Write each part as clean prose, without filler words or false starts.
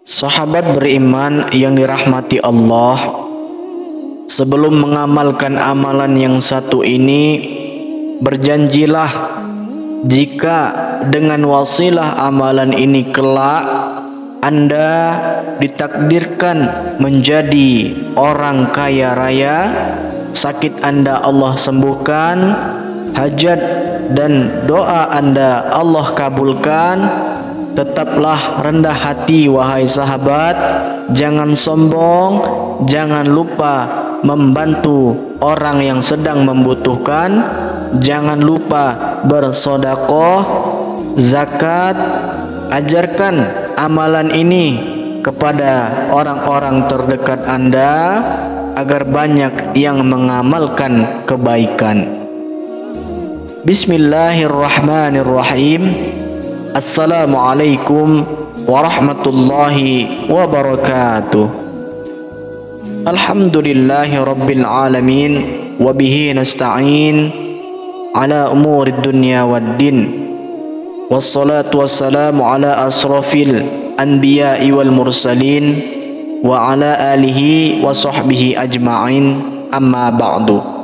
Sahabat beriman yang dirahmati Allah, sebelum mengamalkan amalan yang satu ini, berjanjilah jika dengan wasilah amalan ini kelak Anda ditakdirkan menjadi orang kaya raya, sakit Anda Allah sembuhkan, hajat dan doa Anda Allah kabulkan, tetaplah rendah hati wahai sahabat, jangan sombong, jangan lupa membantu orang yang sedang membutuhkan, jangan lupa bersedekah, zakat. Ajarkan amalan ini kepada orang-orang terdekat Anda agar banyak yang mengamalkan kebaikan. Bismillahirrahmanirrahim. Assalamualaikum warahmatullahi wabarakatuh. Alhamdulillahi rabbil alamin, wabihi nasta'in ala umurid dunya waddin, wassalatu wassalamu ala asrafil anbiya'i wal mursalin wa ala alihi wa sahbihi ajma'in, amma ba'du.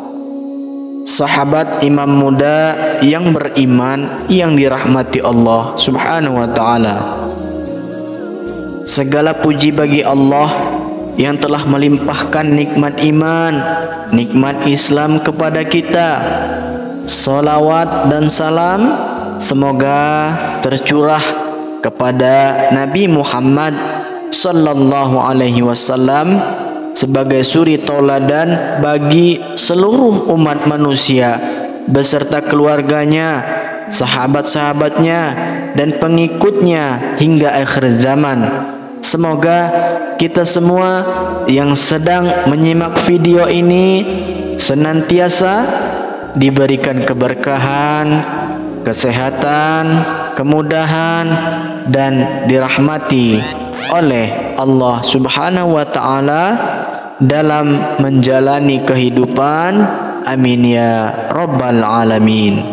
Sahabat imam muda yang beriman yang dirahmati Allah subhanahu wa ta'ala, segala puji bagi Allah yang telah melimpahkan nikmat iman, nikmat Islam kepada kita. Salawat dan salam semoga tercurah kepada Nabi Muhammad sallallahu alaihi wasallam sebagai suri tauladan bagi seluruh umat manusia beserta keluarganya, sahabat-sahabatnya dan pengikutnya hingga akhir zaman. Semoga kita semua yang sedang menyimak video ini senantiasa diberikan keberkahan, kesehatan, kemudahan dan dirahmati oleh Allah subhanahu wa ta'ala dalam menjalani kehidupan. Amin ya rabbal alamin.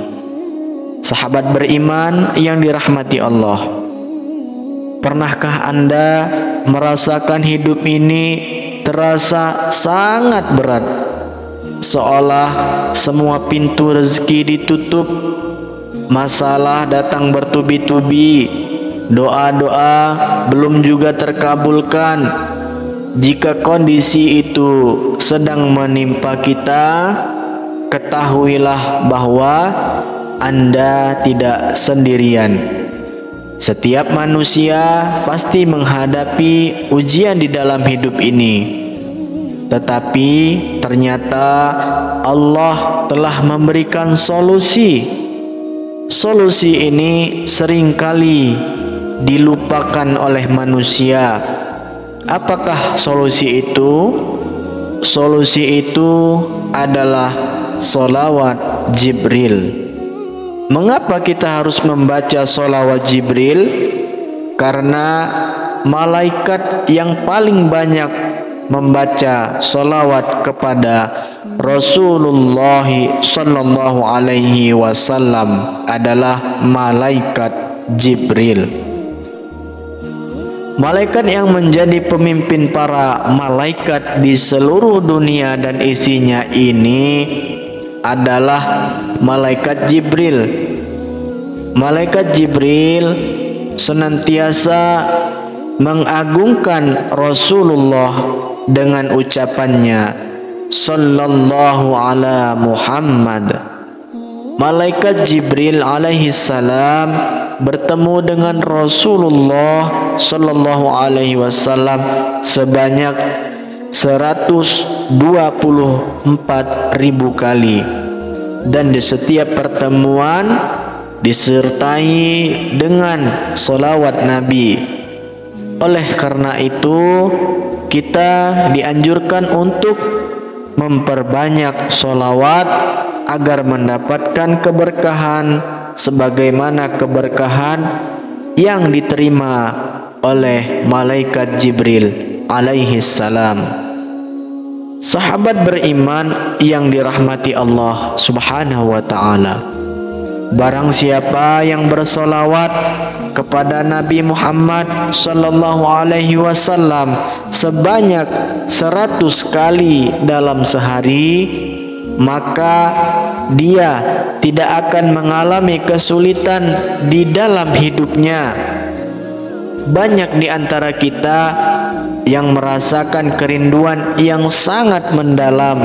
Sahabat beriman yang dirahmati Allah, pernahkah Anda merasakan hidup ini terasa sangat berat, seolah semua pintu rezeki ditutup, masalah datang bertubi-tubi, doa-doa belum juga terkabulkan? Jika kondisi itu sedang menimpa kita, ketahuilah bahwa Anda tidak sendirian. Setiap manusia pasti menghadapi ujian di dalam hidup ini, tetapi ternyata Allah telah memberikan solusi. Solusi ini seringkali dilupakan oleh manusia. Apakah solusi itu? Solusi itu adalah sholawat Jibril. Mengapa kita harus membaca sholawat Jibril? Karena malaikat yang paling banyak membaca sholawat kepada Rasulullah sallallahu alaihi wasallam adalah malaikat Jibril. Malaikat yang menjadi pemimpin para malaikat di seluruh dunia dan isinya ini adalah malaikat Jibril. Malaikat Jibril senantiasa mengagungkan Rasulullah dengan ucapannya sallallahu ala Muhammad. Malaikat Jibril alaihi salam bertemu dengan Rasulullah sallallahu alaihi wasallam sebanyak 124.000 kali, dan di setiap pertemuan disertai dengan sholawat Nabi. Oleh karena itu kita dianjurkan untuk memperbanyak sholawat agar mendapatkan keberkahan sebagaimana keberkahan yang diterima oleh malaikat Jibril alaihi salam. Sahabat beriman yang dirahmati Allah subhanahu wa ta'ala, Barang siapa yang bersolawat kepada Nabi Muhammad sallallahu alaihi wasallam sebanyak 100 kali dalam sehari, maka dia tidak akan mengalami kesulitan di dalam hidupnya. Banyak di antara kita yang merasakan kerinduan yang sangat mendalam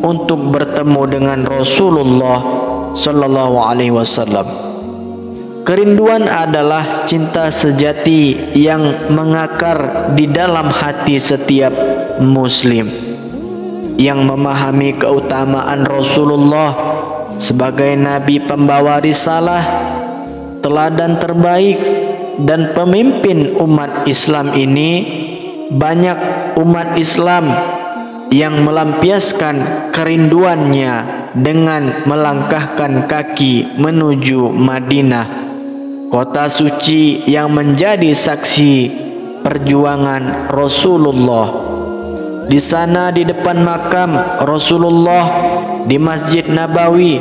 untuk bertemu dengan Rasulullah sallallahu alaihi wasallam. Kerinduan adalah cinta sejati yang mengakar di dalam hati setiap muslim yang memahami keutamaan Rasulullah sebagai nabi pembawa risalah, teladan terbaik dan pemimpin umat Islam ini. Banyak umat Islam yang melampiaskan kerinduannya dengan melangkahkan kaki menuju Madinah, kota suci yang menjadi saksi perjuangan Rasulullah. Di sana, di depan makam Rasulullah di Masjid Nabawi,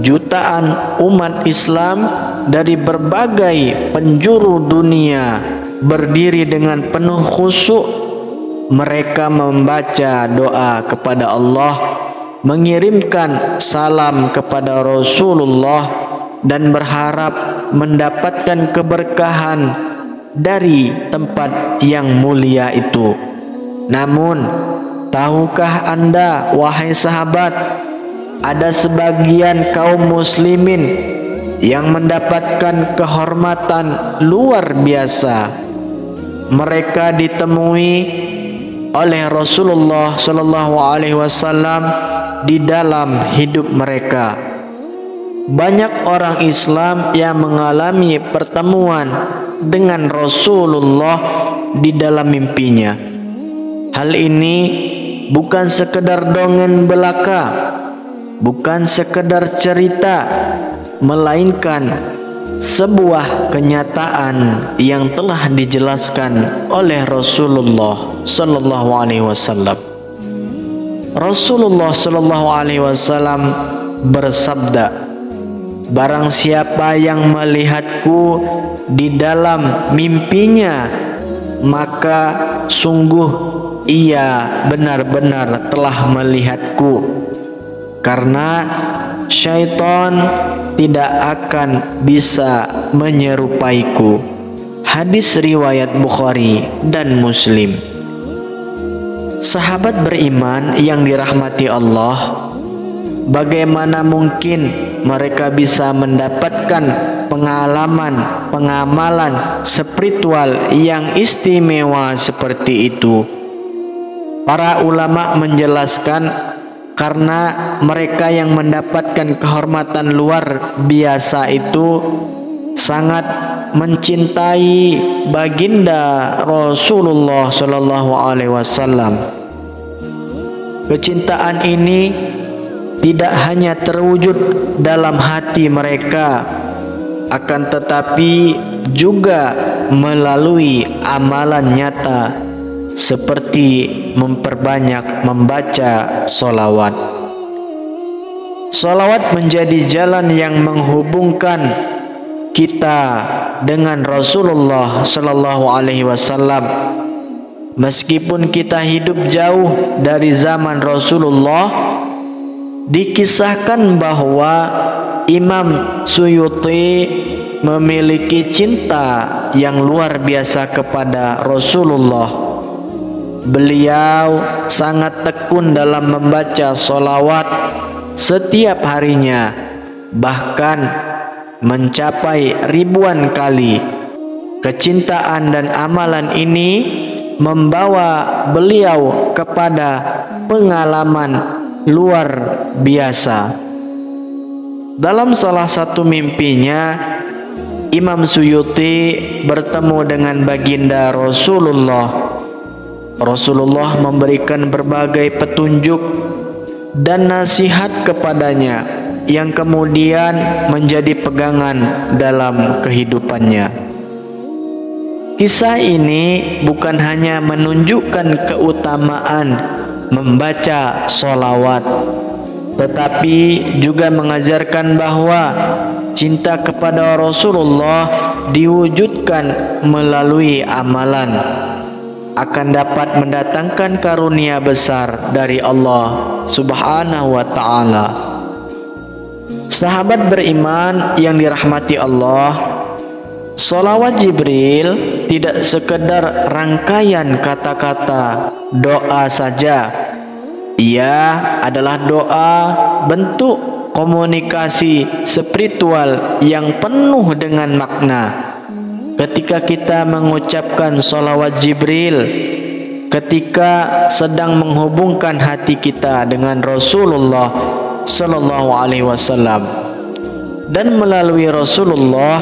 jutaan umat Islam dari berbagai penjuru dunia berdiri dengan penuh khusyuk. Mereka membaca doa kepada Allah, mengirimkan salam kepada Rasulullah, dan berharap mendapatkan keberkahan dari tempat yang mulia itu. Namun, tahukah Anda, wahai sahabat, ada sebagian kaum muslimin yang mendapatkan kehormatan luar biasa. Mereka ditemui oleh Rasulullah sallallahu alaihi wasallam di dalam hidup mereka. Banyak orang Islam yang mengalami pertemuan dengan Rasulullah di dalam mimpinya. Hal ini bukan sekedar dongeng belaka, bukan sekedar cerita, melainkan sebuah kenyataan yang telah dijelaskan oleh Rasulullah sallallahu alaihi wasallam. Rasulullah sallallahu alaihi wasallam bersabda, "Barang siapa yang melihatku di dalam mimpinya, maka sungguh ia benar-benar telah melihatku, karena syaitan tidak akan bisa menyerupaiku." Hadis riwayat Bukhari dan Muslim. Sahabat beriman yang dirahmati Allah, bagaimana mungkin mereka bisa mendapatkan pengamalan spiritual yang istimewa seperti itu? Para ulama menjelaskan, karena mereka yang mendapatkan kehormatan luar biasa itu sangat mencintai baginda Rasulullah sallallahu alaihi wasallam. Kecintaan ini tidak hanya terwujud dalam hati mereka, akan tetapi juga melalui amalan nyata seperti memperbanyak membaca solawat. Solawat menjadi jalan yang menghubungkan kita dengan Rasulullah sallallahu alaihi wasallam. Meskipun kita hidup jauh dari zaman Rasulullah, dikisahkan bahwa Imam Suyuti memiliki cinta yang luar biasa kepada Rasulullah. Beliau sangat tekun dalam membaca solawat setiap harinya, bahkan mencapai ribuan kali. Kecintaan dan amalan ini membawa beliau kepada pengalaman luar biasa. Dalam salah satu mimpinya, Imam Suyuti bertemu dengan baginda Rasulullah. Rasulullah memberikan berbagai petunjuk dan nasihat kepadanya yang kemudian menjadi pegangan dalam kehidupannya. Kisah ini bukan hanya menunjukkan keutamaan membaca solawat, tetapi juga mengajarkan bahwa cinta kepada Rasulullah diwujudkan melalui amalan akan dapat mendatangkan karunia besar dari Allah Subhanahu wa ta'ala. Sahabat beriman yang dirahmati Allah, sholawat Jibril tidak sekedar rangkaian kata-kata doa saja. Ia adalah doa bentuk komunikasi spiritual yang penuh dengan makna. Ketika kita mengucapkan sholawat Jibril, ketika sedang menghubungkan hati kita dengan Rasulullah Sallallahu Alaihi Wasallam, dan melalui Rasulullah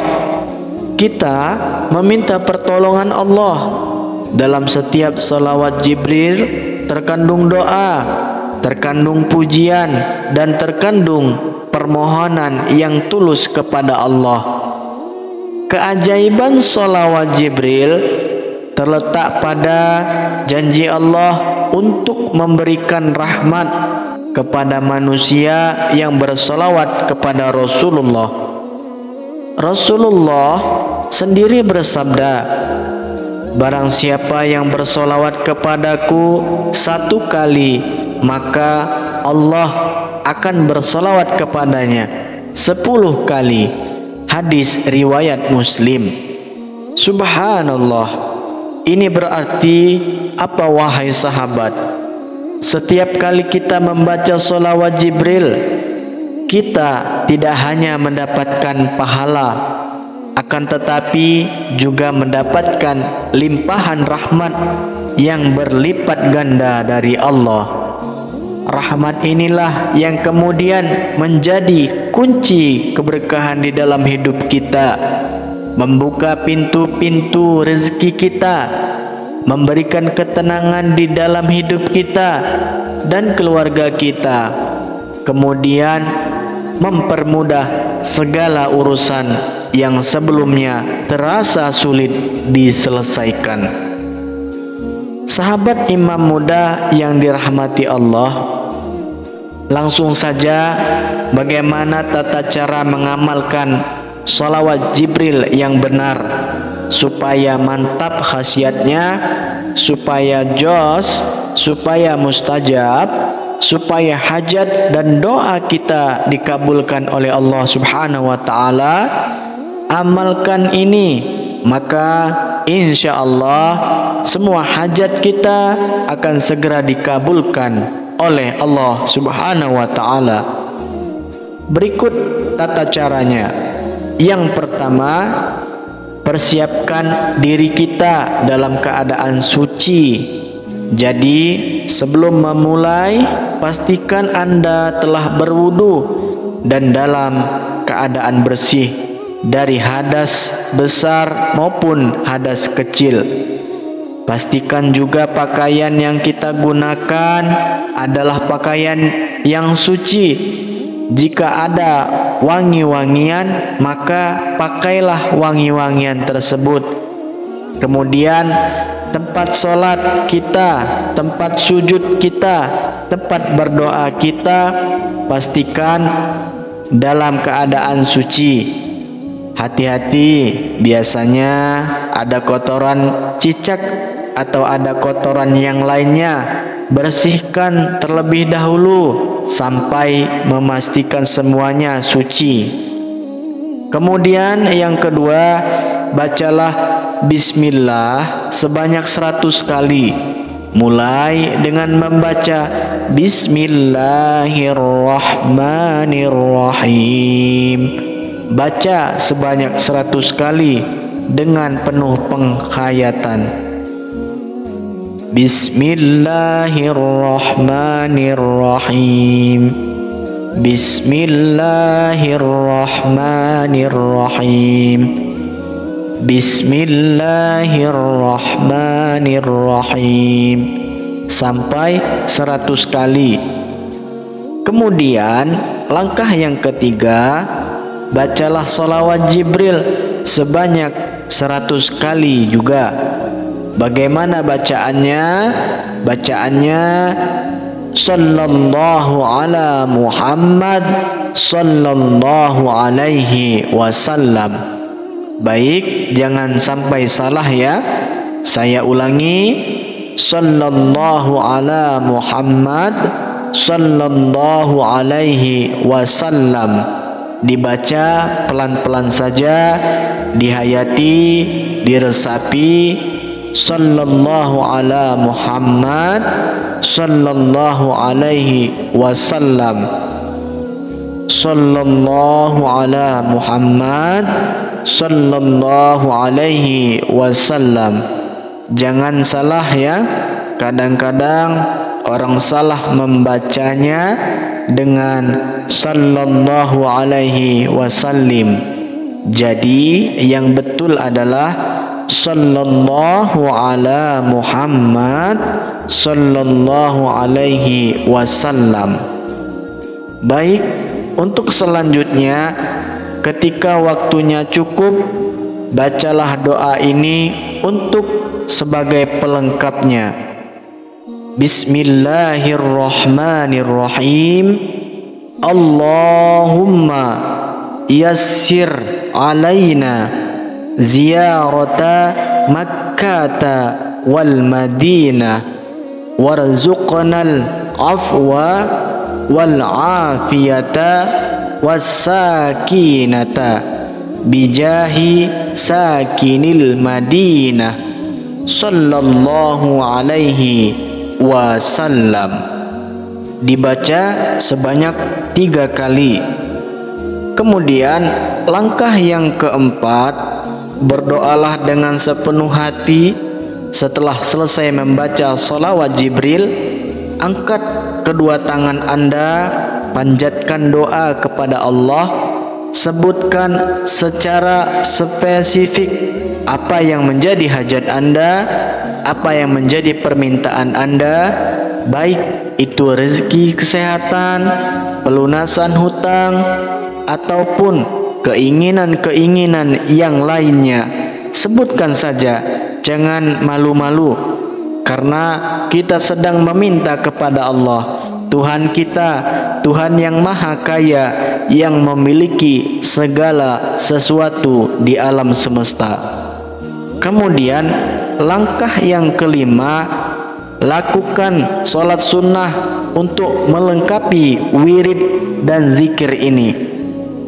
kita meminta pertolongan Allah. Dalam setiap sholawat Jibril terkandung doa, terkandung pujian, dan terkandung permohonan yang tulus kepada Allah. Keajaiban sholawat Jibril terletak pada janji Allah untuk memberikan rahmat kepada manusia yang bersolawat kepada Rasulullah. Rasulullah sendiri bersabda, barang siapa yang bersolawat kepadaku 1 kali, maka Allah akan bersolawat kepadanya 10 kali. Hadis riwayat Muslim. Subhanallah. Ini berarti apa wahai sahabat? Setiap kali kita membaca sholawat Jibril, kita tidak hanya mendapatkan pahala, akan tetapi juga mendapatkan limpahan rahmat yang berlipat ganda dari Allah. Rahmat inilah yang kemudian menjadi kunci keberkahan di dalam hidup kita, membuka pintu-pintu rezeki kita, memberikan ketenangan di dalam hidup kita dan keluarga kita, kemudian mempermudah segala urusan yang sebelumnya terasa sulit diselesaikan. Sahabat imam muda yang dirahmati Allah, langsung saja bagaimana tata cara mengamalkan sholawat Jibril yang benar supaya mantap khasiatnya, supaya jos, supaya mustajab, supaya hajat dan doa kita dikabulkan oleh Allah Subhanahu wa ta'ala. Amalkan ini, maka insya Allah semua hajat kita akan segera dikabulkan oleh Allah Subhanahu wa ta'ala. Berikut tata caranya. Yang pertama, persiapkan diri kita dalam keadaan suci. Jadi sebelum memulai, pastikan Anda telah berwudu dan dalam keadaan bersih dari hadas besar maupun hadas kecil. Pastikan juga pakaian yang kita gunakan adalah pakaian yang suci. Jika ada wangi-wangian, maka pakailah wangi-wangian tersebut. Kemudian tempat sholat kita, tempat sujud kita, tempat berdoa kita, pastikan dalam keadaan suci. Hati-hati, biasanya ada kotoran cicak atau ada kotoran yang lainnya. Bersihkan terlebih dahulu sampai memastikan semuanya suci. Kemudian yang kedua, bacalah Bismillah sebanyak 100 kali. Mulai dengan membaca Bismillahirrahmanirrahim. Baca sebanyak 100 kali dengan penuh penghayatan. Bismillahirrahmanirrahim. Bismillahirrahmanirrahim. Bismillahirrahmanirrahim sampai 100 kali. Kemudian langkah yang ketiga, bacalah sholawat Jibril sebanyak 100 kali juga. Bagaimana bacaannya? Bacaannya sallallahu ala Muhammad sallallahu alaihi wasallam. Baik, jangan sampai salah ya. Saya ulangi, sallallahu ala Muhammad sallallahu alaihi wasallam. Dibaca pelan-pelan saja, dihayati, diresapi. Sallallahu ala Muhammad sallallahu alaihi wasallam. Sallallahu ala Muhammad sallallahu alaihi wasallam. Jangan salah ya. Kadang-kadang orang salah membacanya dengan sallallahu alaihi wasallim. Jadi yang betul adalah sallallahu ala Muhammad sallallahu alaihi wasallam. Baik, untuk selanjutnya ketika waktunya cukup, bacalah doa ini untuk sebagai pelengkapnya. Bismillahirrahmanirrahim. Allahumma yassir alaina ziyarata Makkata wal Madinah warzuqnal afwa wal afiyata was sakinata bijahi sakinil Madinah sallallahu alaihi wasallam. Dibaca sebanyak 3 kali. Kemudian langkah yang keempat, berdoalah dengan sepenuh hati. Setelah selesai membaca sholawat Jibril, angkat kedua tangan Anda, panjatkan doa kepada Allah, sebutkan secara spesifik apa yang menjadi hajat Anda, apa yang menjadi permintaan Anda, baik itu rezeki, kesehatan, pelunasan hutang, ataupun keinginan-keinginan yang lainnya. Sebutkan saja, jangan malu-malu, karena kita sedang meminta kepada Allah, Tuhan kita, Tuhan yang maha kaya, yang memiliki segala sesuatu di alam semesta. Kemudian langkah yang kelima, lakukan sholat sunnah untuk melengkapi wirid dan zikir ini.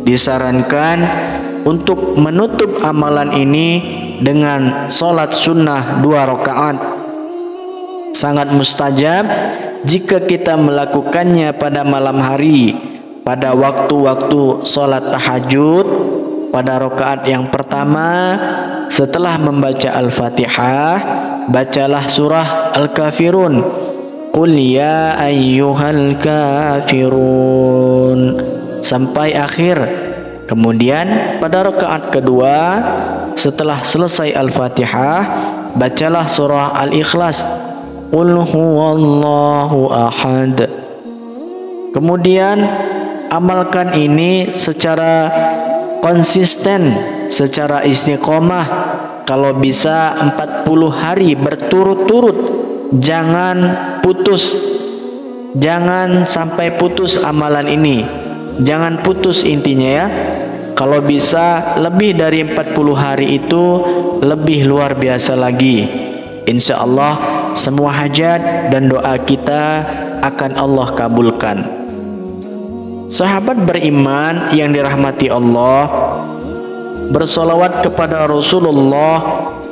Disarankan untuk menutup amalan ini dengan sholat sunnah 2 rakaat. Sangat mustajab jika kita melakukannya pada malam hari, pada waktu-waktu sholat tahajud. Pada rakaat yang pertama, setelah membaca Al-Fatihah, bacalah surah Al-Kafirun. Qul ya ayyuhal kafirun sampai akhir. Kemudian pada rakaat kedua, setelah selesai Al-Fatihah, bacalah surah Al-Ikhlas, Qul huwallahu ahad. Kemudian amalkan ini secara konsisten, secara istiqomah, kalau bisa 40 hari berturut-turut. Jangan putus, jangan sampai putus amalan ini. Jangan putus intinya ya. Kalau bisa lebih dari 40 hari itu lebih luar biasa lagi. Insya Allah semua hajat dan doa kita akan Allah kabulkan. Sahabat beriman yang dirahmati Allah, bersolawat kepada Rasulullah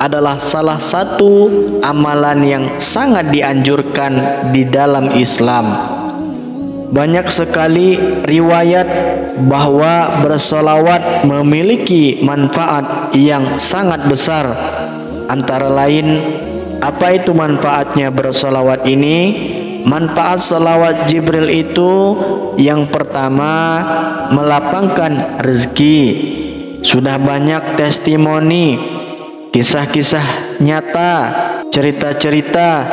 adalah salah satu amalan yang sangat dianjurkan di dalam Islam. Banyak sekali riwayat bahwa bersolawat memiliki manfaat yang sangat besar. Antara lain, apa itu manfaatnya bersolawat ini? Manfaat solawat Jibril itu yang pertama, melapangkan rezeki. Sudah banyak testimoni, kisah-kisah nyata, cerita-cerita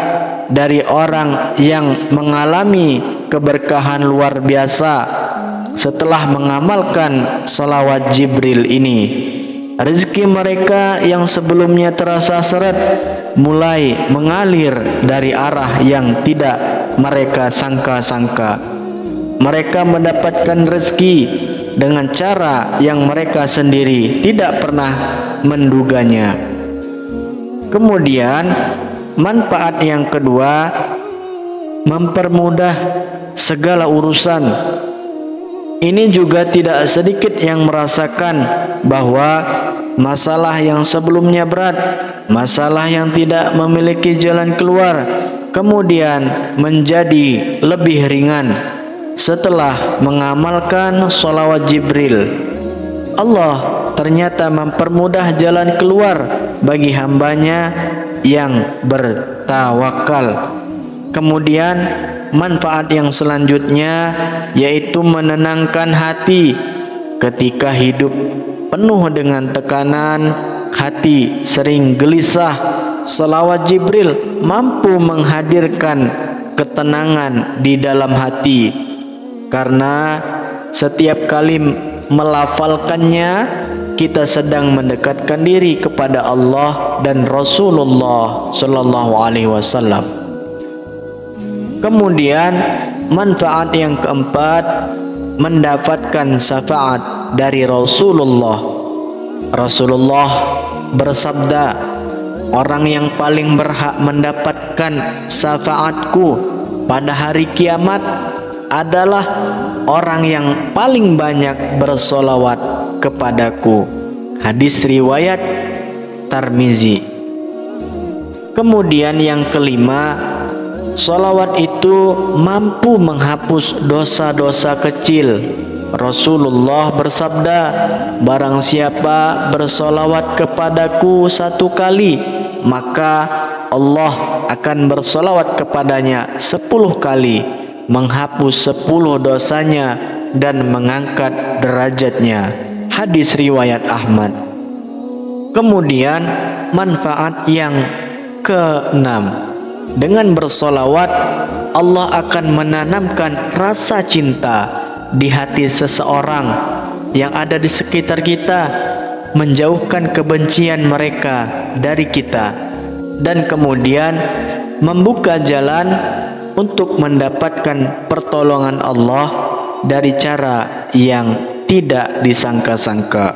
dari orang yang mengalami keberkahan luar biasa setelah mengamalkan salawat Jibril ini. Rezeki mereka yang sebelumnya terasa seret mulai mengalir dari arah yang tidak mereka sangka-sangka. Mereka mendapatkan rezeki dengan cara yang mereka sendiri tidak pernah menduganya. Kemudian manfaat yang kedua, mempermudah segala urusan. Ini juga tidak sedikit yang merasakan bahwa masalah yang sebelumnya berat, masalah yang tidak memiliki jalan keluar, kemudian menjadi lebih ringan setelah mengamalkan sholawat Jibril. Allah ternyata mempermudah jalan keluar bagi hambanya yang bertawakal. Kemudian manfaat yang selanjutnya yaitu menenangkan hati. Ketika hidup penuh dengan tekanan, hati sering gelisah, sholawat Jibril mampu menghadirkan ketenangan di dalam hati. Karena setiap kali melafalkannya, kita sedang mendekatkan diri kepada Allah dan Rasulullah Sallallahu Alaihi Wasallam. Kemudian manfaat yang keempat, mendapatkan syafaat dari Rasulullah. Rasulullah bersabda, orang yang paling berhak mendapatkan syafaatku pada hari kiamat adalah orang yang paling banyak bersolawat kepadaku. Hadis riwayat Tirmizi. Kemudian yang kelima, solawat itu mampu menghapus dosa-dosa kecil. Rasulullah bersabda, barang siapa bersolawat kepadaku 1 kali, maka Allah akan bersolawat kepadanya 10 kali, menghapus 10 dosanya dan mengangkat derajatnya. Hadis riwayat Ahmad. Kemudian manfaat yang keenam, dengan bersolawat Allah akan menanamkan rasa cinta di hati seseorang yang ada di sekitar kita, menjauhkan kebencian mereka dari kita, dan kemudian membuka jalan untuk mendapatkan pertolongan Allah dari cara yang tidak disangka-sangka.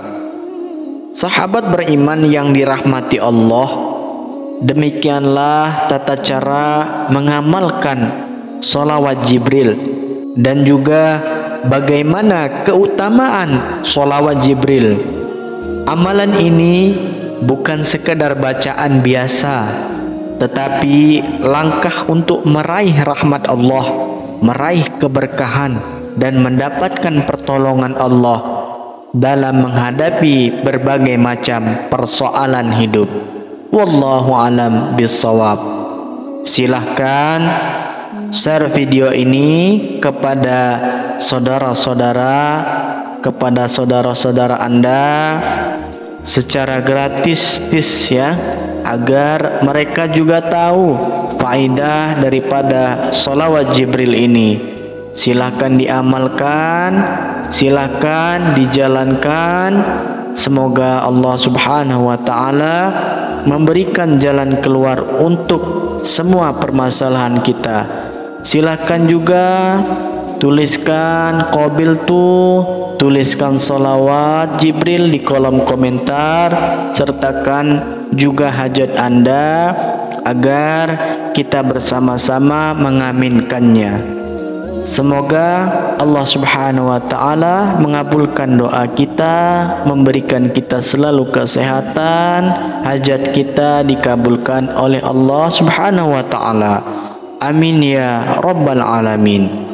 Sahabat beriman yang dirahmati Allah, demikianlah tata cara mengamalkan sholawat Jibril dan juga bagaimana keutamaan sholawat Jibril. Amalan ini bukan sekedar bacaan biasa, tetapi langkah untuk meraih rahmat Allah, meraih keberkahan dan mendapatkan pertolongan Allah dalam menghadapi berbagai macam persoalan hidup. Wallahu alam bissawab. Silahkan share video ini kepada saudara-saudara, kepada saudara-saudara Anda secara gratis ya, agar mereka juga tahu faedah daripada sholawat Jibril ini. Silahkan diamalkan, silahkan dijalankan. Semoga Allah Subhanahu wa Ta'ala memberikan jalan keluar untuk semua permasalahan kita. Silahkan juga tuliskan tuliskan sholawat Jibril di kolom komentar, sertakan juga hajat Anda agar kita bersama-sama mengaminkannya. Semoga Allah Subhanahu wa Ta'ala mengabulkan doa kita, memberikan kita selalu kesehatan, hajat kita dikabulkan oleh Allah Subhanahu wa Ta'ala. Amin ya rabbal alamin.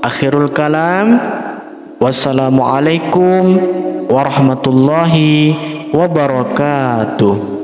Akhirul kalam, wassalamualaikum warahmatullahi wabarakatuh.